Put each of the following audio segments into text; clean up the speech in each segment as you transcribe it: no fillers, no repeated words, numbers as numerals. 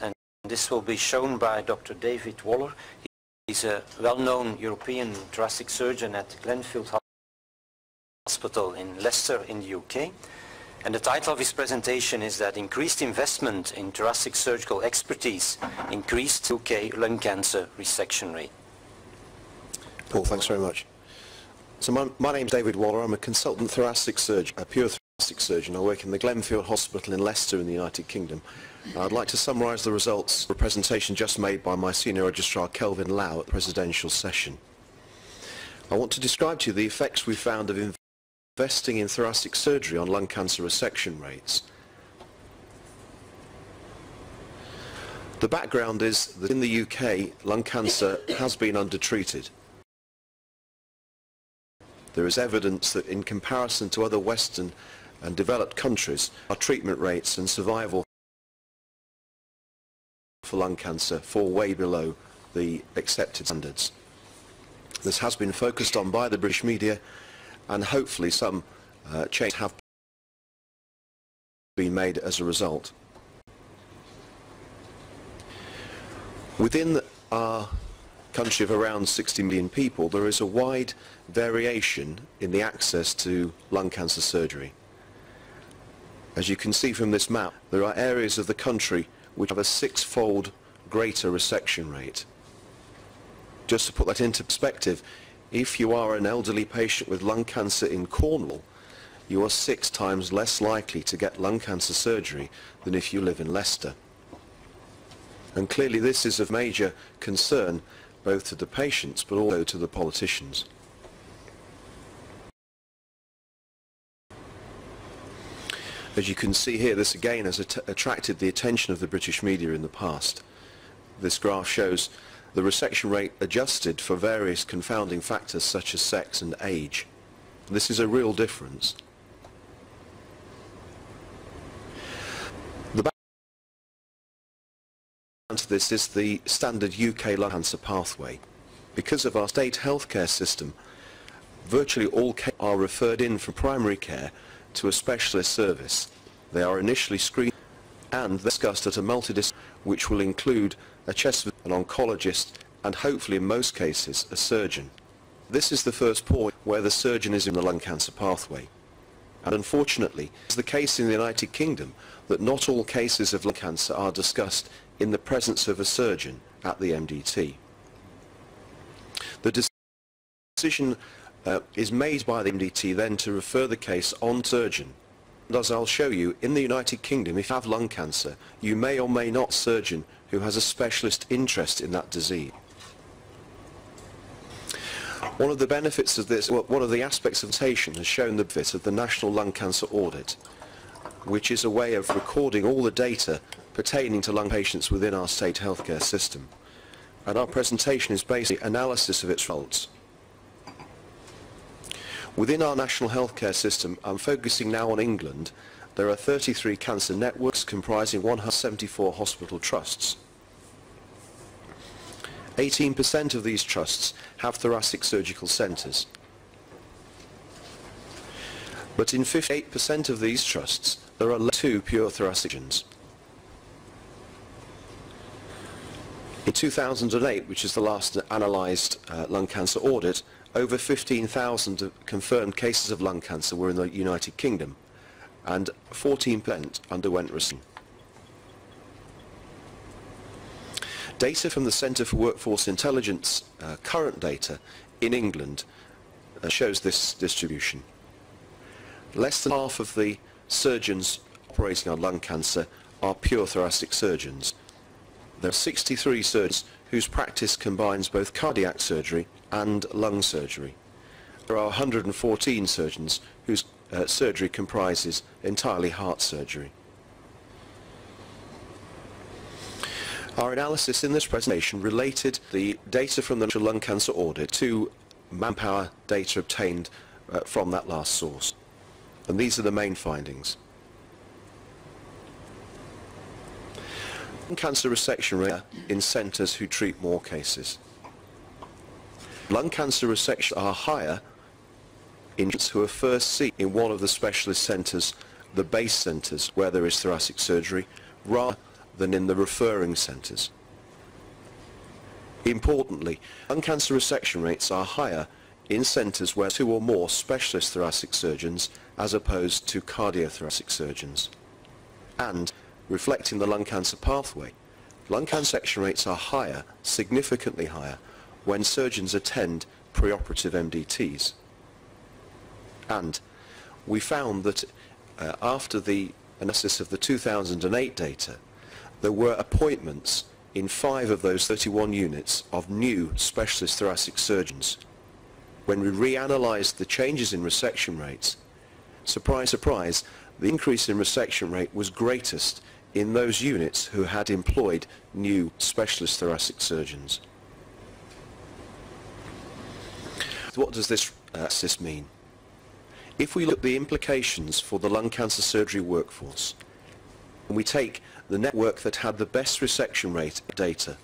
and this will be shown by Dr. David Waller. He's a well-known European thoracic surgeon at Glenfield Hospital in Leicester in the UK. And the title of his presentation is that increased investment in thoracic surgical expertise increased UK lung cancer resection rate. Paul, thanks very much. So my name's David Waller. I'm a consultant thoracic surgeon, a pure thoracic surgeon. I work in the Glenfield Hospital in Leicester in the United Kingdom. I'd like to summarise the results of a presentation just made by my senior registrar Kelvin Lau at the presidential session. I want to describe to you the effects we found of investing in thoracic surgery on lung cancer resection rates. The background is that in the UK, lung cancer has been undertreated. There is evidence that in comparison to other Western and developed countries, our treatment rates and survival for lung cancer fall way below the accepted standards. This has been focused on by the British media, and hopefully some changes have been made as a result. Within our country of around 60 million people, there is a wide variation in the access to lung cancer surgery. As you can see from this map, there are areas of the country which have a 6-fold greater resection rate. Just to put that into perspective, if you are an elderly patient with lung cancer in Cornwall, you are 6 times less likely to get lung cancer surgery than if you live in Leicester. And clearly this is of major concern both to the patients but also to the politicians. As you can see here, this again has attracted the attention of the British media in the past. This graph shows the resection rate adjusted for various confounding factors such as sex and age. This is a real difference. The background to this is the standard UK lung cancer pathway. Because of our state healthcare system, virtually all cases are referred in from primary care to a specialist service. They are initially screened and discussed at a multidisciplinary, which will include a chest, an oncologist, and hopefully in most cases a surgeon. This is the first point where the surgeon is in the lung cancer pathway. And unfortunately, it's the case in the United Kingdom that not all cases of lung cancer are discussed in the presence of a surgeon at the MDT. The decision is made by the MDT then to refer the case on surgeon. And as I'll show you, in the United Kingdom, if you have lung cancer, you may or may not surgeon who has a specialist interest in that disease. One of the benefits of this, one of the aspects of presentation has shown the benefit of the National Lung Cancer Audit, which is a way of recording all the data pertaining to lung patients within our state healthcare system. And our presentation is basically analysis of its results. Within our national healthcare system, I'm focusing now on England, there are 33 cancer networks comprising 174 hospital trusts. 18% of these trusts have thoracic surgical centres. But in 58% of these trusts, there are 2 pure thoracic surgeons. In 2008, which is the last analysed lung cancer audit, over 15,000 confirmed cases of lung cancer were in the United Kingdom, and 14% underwent resection. Data from the Centre for Workforce Intelligence, current data in England, shows this distribution. Less than half of the surgeons operating on lung cancer are pure thoracic surgeons. There are 63 surgeons whose practice combines both cardiac surgery and lung surgery. There are 114 surgeons whose surgery comprises entirely heart surgery. Our analysis in this presentation related the data from the National Lung Cancer Audit to manpower data obtained from that last source. And these are the main findings. Lung cancer resection rate in centres who treat more cases. Lung cancer resections are higher in patients who are first seen in one of the specialist centres, the base centres where there is thoracic surgery, rather than in the referring centres. Importantly, lung cancer resection rates are higher in centres where 2 or more specialist thoracic surgeons as opposed to cardiothoracic surgeons. And, reflecting the lung cancer pathway, lung cancer resection rates are higher, significantly higher, when surgeons attend preoperative MDTs. And we found that after the analysis of the 2008 data, there were appointments in 5 of those 31 units of new specialist thoracic surgeons. When we reanalysed the changes in resection rates, surprise, surprise, the increase in resection rate was greatest in those units who had employed new specialist thoracic surgeons. What does this mean? If we look at the implications for the lung cancer surgery workforce, and we take the network that had the best resection rate data,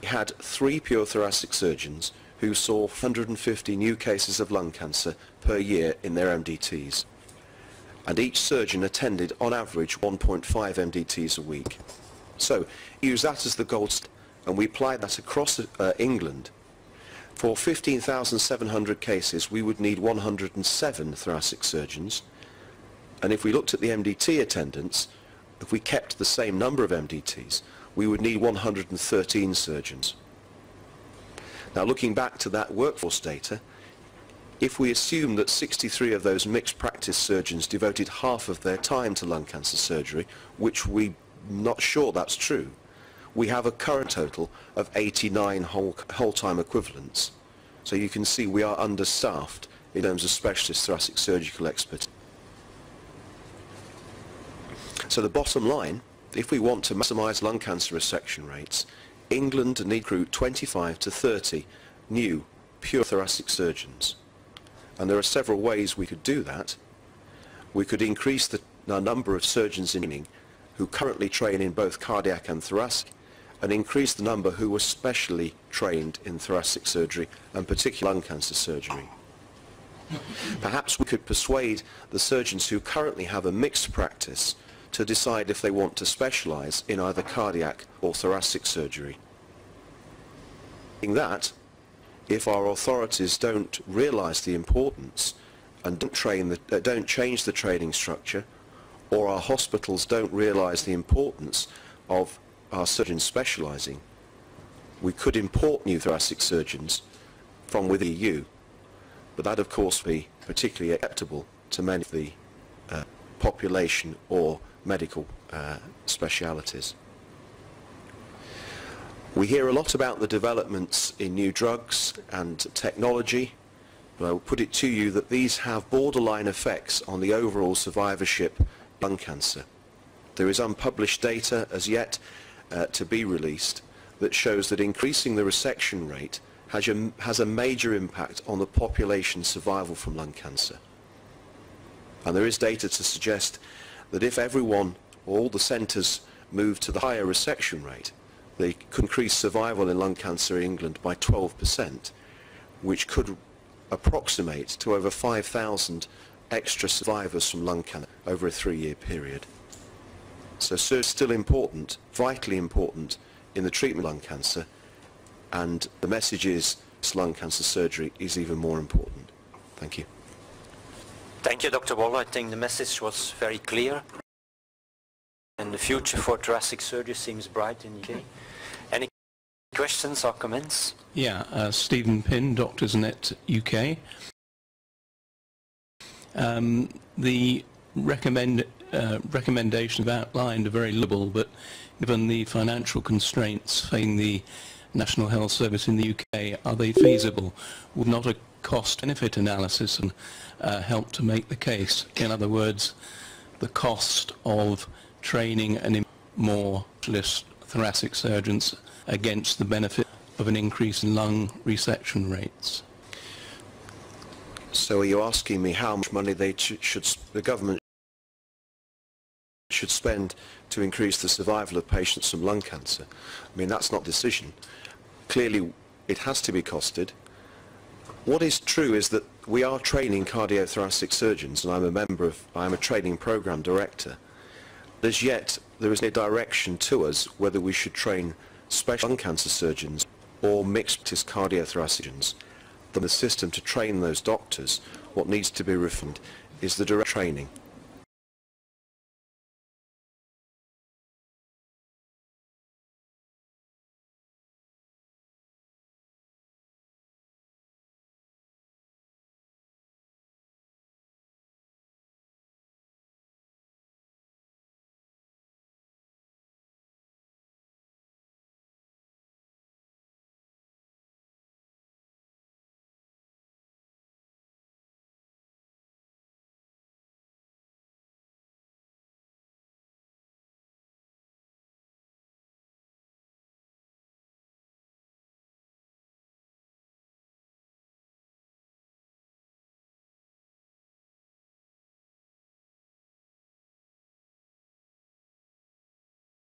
we had 3 pure thoracic surgeons who saw 150 new cases of lung cancer per year in their MDTs. And each surgeon attended on average 1.5 MDTs a week. So use that as the gold standard, and we apply that across England. For 15,700 cases we would need 107 thoracic surgeons, and if we looked at the MDT attendance, if we kept the same number of MDTs, we would need 113 surgeons. Now, looking back to that workforce data, if we assume that 63 of those mixed practice surgeons devoted half of their time to lung cancer surgery, which we're not sure that's true, we have a current total of 89 whole-time equivalents. So you can see we are understaffed in terms of specialist thoracic surgical expertise. So the bottom line, if we want to maximise lung cancer resection rates, England need to recruit 25 to 30 new pure thoracic surgeons. And there are several ways we could do that. We could increase the number of surgeons in training who currently train in both cardiac and thoracic, and increase the number who were specially trained in thoracic surgery and particularly lung cancer surgery. Perhaps we could persuade the surgeons who currently have a mixed practice to decide if they want to specialise in either cardiac or thoracic surgery. In that, if our authorities don't realise the importance and don't change the training structure, or our hospitals don't realise the importance of our surgeons specialising, we could import new thoracic surgeons from within the EU, but that of course would be particularly acceptable to many of the population or medical specialities. We hear a lot about the developments in new drugs and technology, but I will put it to you that these have borderline effects on the overall survivorship of lung cancer. There is unpublished data as yet to be released that shows that increasing the resection rate has a major impact on the population survival from lung cancer. And there is data to suggest that if everyone, all the centres, move to the higher resection rate, they could increase survival in lung cancer in England by 12%, which could approximate to over 5,000 extra survivors from lung cancer over a 3-year period. So it's still important, vitally important, in the treatment of lung cancer, and the message is lung cancer surgery is even more important. Thank you. Thank you, Dr. Waller. I think the message was very clear, and the future for thoracic surgery seems bright in the UK. Any questions or comments? Yeah, Stephen Pinn, Doctors Net UK. The recommendations outlined are very liberal, but given the financial constraints facing the National Health Service in the UK, are they feasible? Would not a cost-benefit analysis help to make the case? In other words, the cost of training and more specialist thoracic surgeons against the benefit of an increase in lung resection rates. So are you asking me how much money the government should spend to increase the survival of patients from lung cancer? I mean, that's not a decision. Clearly, it has to be costed. What is true is that we are training cardiothoracic surgeons, and I'm a training program director. As yet, there is no direction to us whether we should train special lung cancer surgeons or mixed practice cardiothoracic surgeons. The system to train those doctors, what needs to be refined is the direct training.